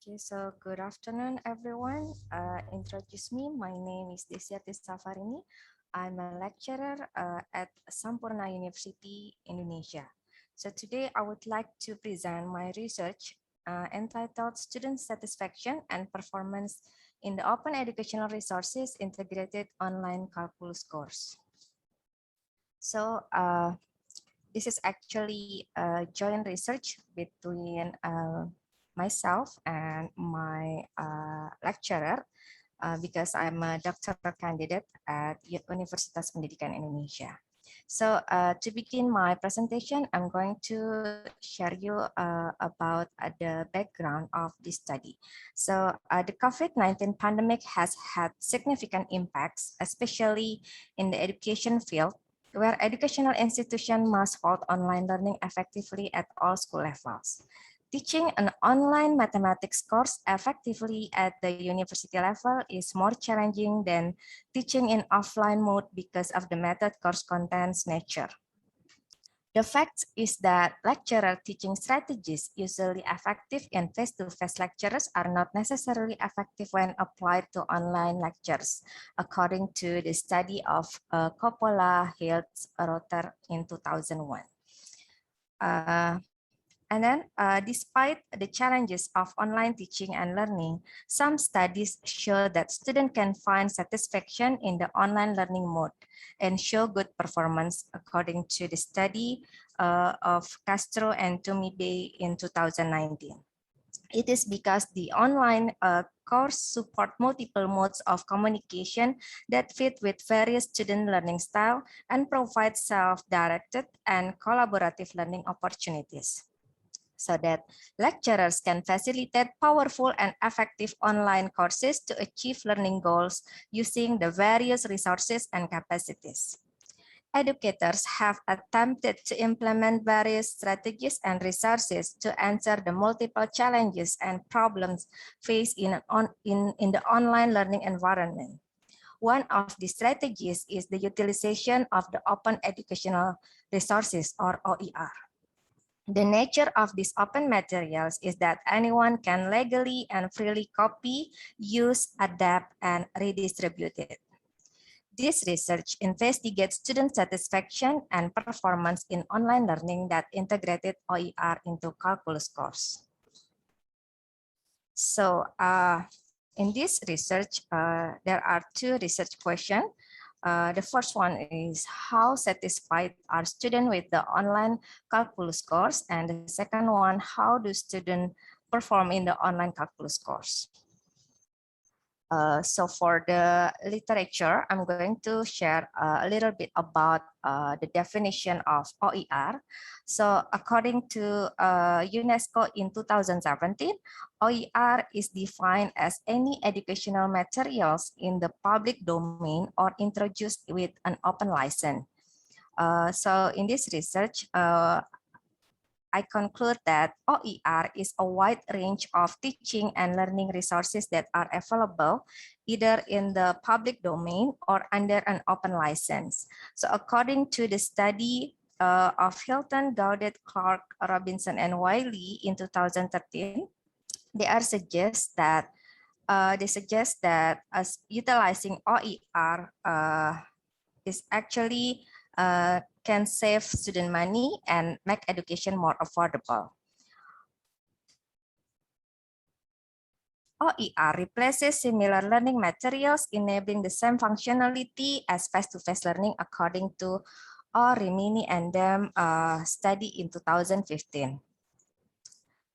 Okay, so good afternoon, everyone. Introduce me. My name is Desiati Safarini. I'm a lecturer at Sampurna University, Indonesia. So today I would like to present my research entitled Student Satisfaction and Performance in the Open Educational Resources Integrated Online Calculus course. So this is actually a joint research between myself and my lecturer because I'm a doctoral candidate at Universitas Pendidikan Indonesia. So to begin my presentation, I'm going to share you about the background of this study. So the COVID-19 pandemic has had significant impacts, especially in the education field, where educational institutions must hold online learning effectively at all school levels. Teaching an online mathematics course effectively at the university level is more challenging than teaching in offline mode because of the method course content's nature. The fact is that lecturer teaching strategies usually effective in face-to-face lectures are not necessarily effective when applied to online lectures, according to the study of Coppola, Hiltz, Rotter in 2001. And then, despite the challenges of online teaching and learning, some studies show that students can find satisfaction in the online learning mode and show good performance, according to the study of Castro and Tumibe in 2019. It is because the online course support multiple modes of communication that fit with various student learning style and provide self-directed and collaborative learning opportunities, so that lecturers can facilitate powerful and effective online courses to achieve learning goals using the various resources and capacities. Educators have attempted to implement various strategies and resources to answer the multiple challenges and problems faced in the online learning environment. One of the strategies is the utilization of the open educational resources, or OER. The nature of these open materials is that anyone can legally and freely copy, use, adapt, and redistribute it. This research investigates student satisfaction and performance in online learning that integrated OER into calculus course. So in this research, there are two research questions. The first one is how satisfied are students with the online calculus course? And the second one, how do students perform in the online calculus course? So for the literature, I'm going to share a little bit about the definition of OER. So according to UNESCO in 2017, OER is defined as any educational materials in the public domain or introduced with an open license. So in this research, I conclude that OER is a wide range of teaching and learning resources that are available either in the public domain or under an open license. So according to the study of Hilton, Gaudet, Clark, Robinson, and Wiley in 2013, they suggest that as utilizing OER is actually can save student money and make education more affordable. OER replaces similar learning materials, enabling the same functionality as face-to-face learning, according to Rimini and Dem study in 2015.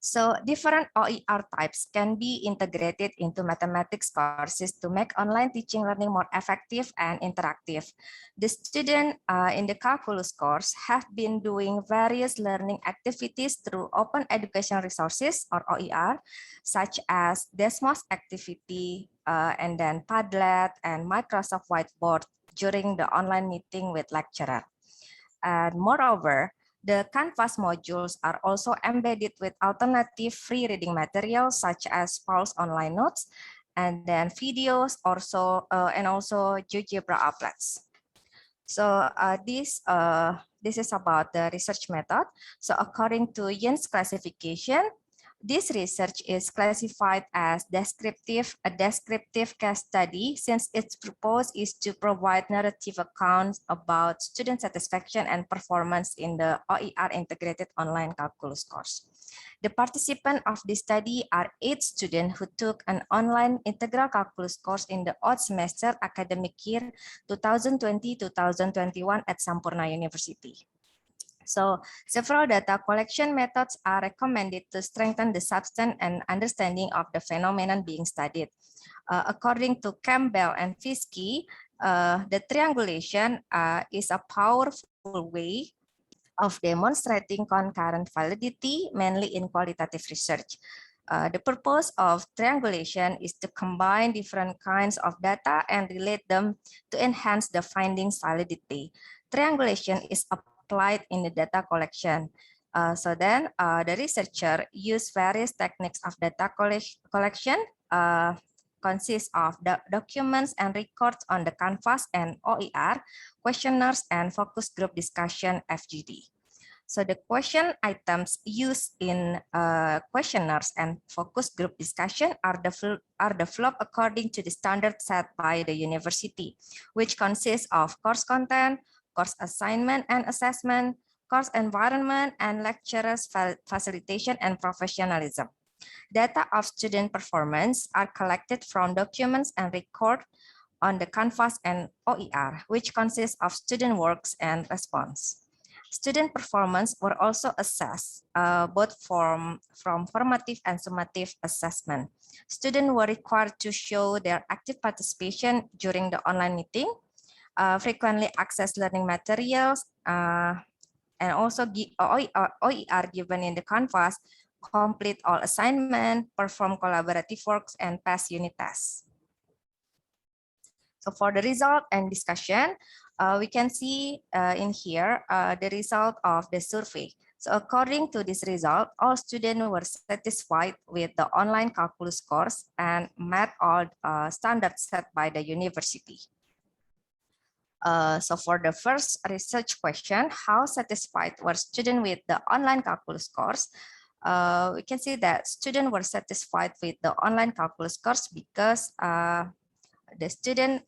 So different OER types can be integrated into mathematics courses to make online teaching learning more effective and interactive. The students in the calculus course have been doing various learning activities through open educational resources, or OER, such as Desmos activity, and then Padlet and Microsoft Whiteboard during the online meeting with lecturer. And moreover, the Canvas modules are also embedded with alternative free reading materials such as Paul's online notes, and then videos also, and also GeoGebra applets. So this is about the research method. So according to Jens classification, This research is classified as a descriptive case study since its purpose is to provide narrative accounts about student satisfaction and performance in the OER integrated online calculus course. The participants of this study are 8 students who took an online integral calculus course in the odd semester academic year 2020-2021 at Sampurna University. So several data collection methods are recommended to strengthen the substance and understanding of the phenomenon being studied. According to Campbell and Fiske, the triangulation is a powerful way of demonstrating concurrent validity, mainly in qualitative research. The purpose of triangulation is to combine different kinds of data and relate them to enhance the findings validity. Triangulation is applied in the data collection. So then the researcher used various techniques of data collection, consists of the documents and records on the Canvas and OER, questionnaires and focus group discussion FGD. So the question items used in questionnaires and focus group discussion are developed according to the standard set by the university, which consists of course content, course assignment and assessment, course environment, and lecturers' facilitation and professionalism. Data of student performance are collected from documents and record on the Canvas and OER, which consists of student works and response. Student performance were also assessed, both from formative and summative assessment. Students were required to show their active participation during the online meeting, frequently access learning materials, and also OER given in the Canvas, complete all assignment, perform collaborative works, and pass unit tests. So for the result and discussion, we can see in here the result of the survey. So according to this result, all students were satisfied with the online calculus course and met all standards set by the university. So for the first research question, how satisfied were students with the online calculus course? We can see that students were satisfied with the online calculus course because the student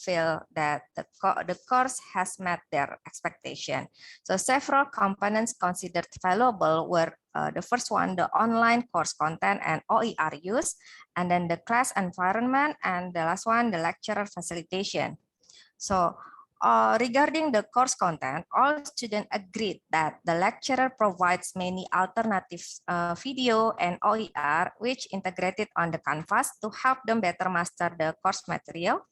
feel that the course has met their expectation. So several components considered valuable were the first one, the online course content and OER use, and then the class environment, and the last one, the lecturer facilitation. So regarding the course content, all students agreed that the lecturer provides many alternative video and OER which integrated on the Canvas to help them better master the course material.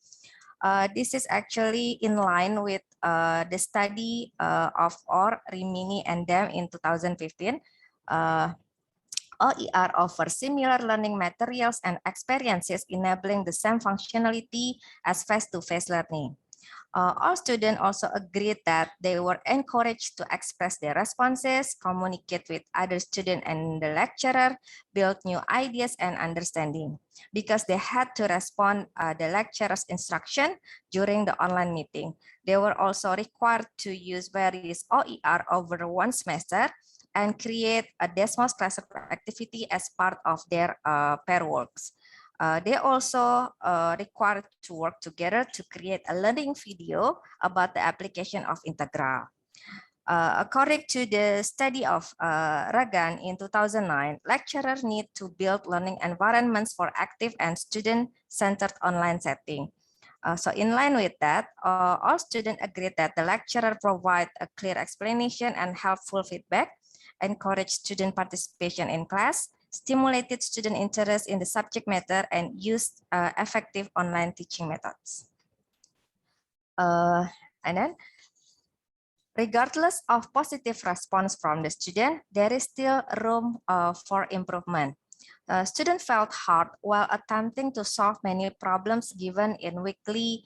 This is actually in line with the study of Orr, Rimini, and Dem in 2015. OER offers similar learning materials and experiences enabling the same functionality as face-to-face learning. All students also agreed that they were encouraged to express their responses, communicate with other students and the lecturer, build new ideas and understanding, because they had to respond the lecturer's instruction during the online meeting. They were also required to use various OER over one semester and create a Desmos classroom activity as part of their pair works. They also required to work together to create a learning video about the application of Integral. According to the study of Ragan in 2009, lecturers need to build learning environments for active and student-centered online setting. So in line with that, all students agreed that the lecturer provide a clear explanation and helpful feedback, encourage student participation in class, stimulated student interest in the subject matter, and used effective online teaching methods. And then, regardless of positive response from the student, there is still room for improvement. Students felt hard while attempting to solve many problems given in weekly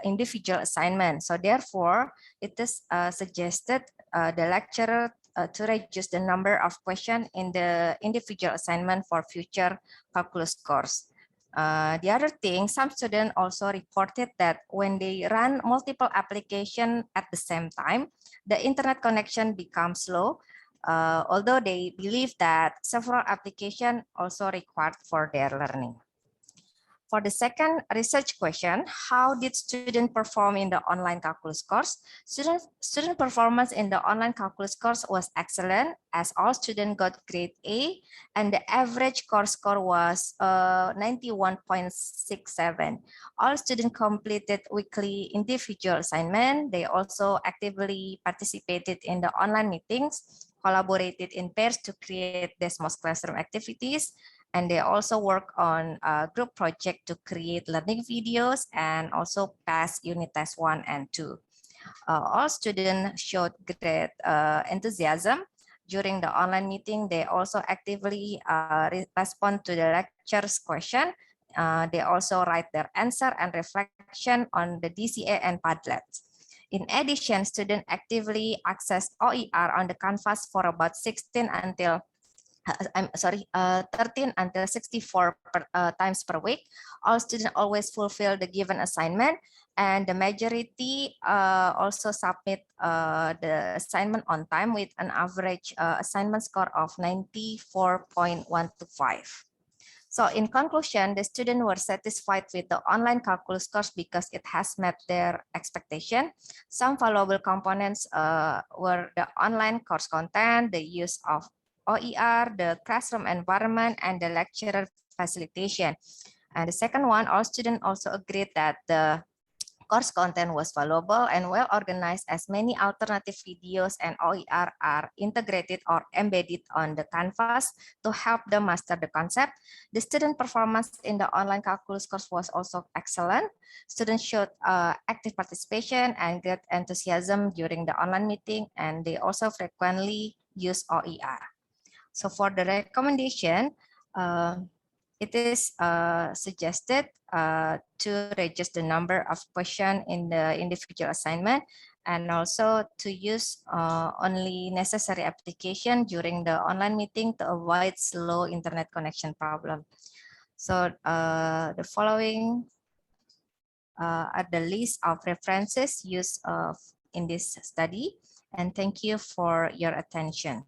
individual assignments. So therefore, it is suggested the lecturer to reduce the number of questions in the individual assignment for future calculus course. The other thing, some students also reported that when they run multiple applications at the same time, the internet connection becomes slow, although they believe that several applications also required for their learning. For the second research question, how did students perform in the online calculus course? Student performance in the online calculus course was excellent as all students got grade A and the average course score was 91.67. All students completed weekly individual assignment. They also actively participated in the online meetings, collaborated in pairs to create Desmos classroom activities, and they also work on a group project to create learning videos and also pass unit test 1 and 2. All students showed great enthusiasm during the online meeting. They also actively respond to the lecture's question. They also write their answer and reflection on the DCA and Padlet. In addition, students actively access OER on the Canvas for about 16 until 13 until 64 times per week. All students always fulfill the given assignment, and the majority also submit the assignment on time with an average assignment score of 94.125. So in conclusion, the students were satisfied with the online calculus course because it has met their expectation. Some valuable components were the online course content, the use of OER, the classroom environment, and the lecturer facilitation. And the second one, all students also agreed that the course content was valuable and well organized as many alternative videos and OER are integrated or embedded on the Canvas to help them master the concept. The student performance in the online calculus course was also excellent. Students showed active participation and great enthusiasm during the online meeting, and they also frequently use OER. So for the recommendation, it is suggested to reduce the number of questions in the individual assignment and also to use only necessary application during the online meeting to avoid slow internet connection problem. So the following are the list of references used in this study, and thank you for your attention.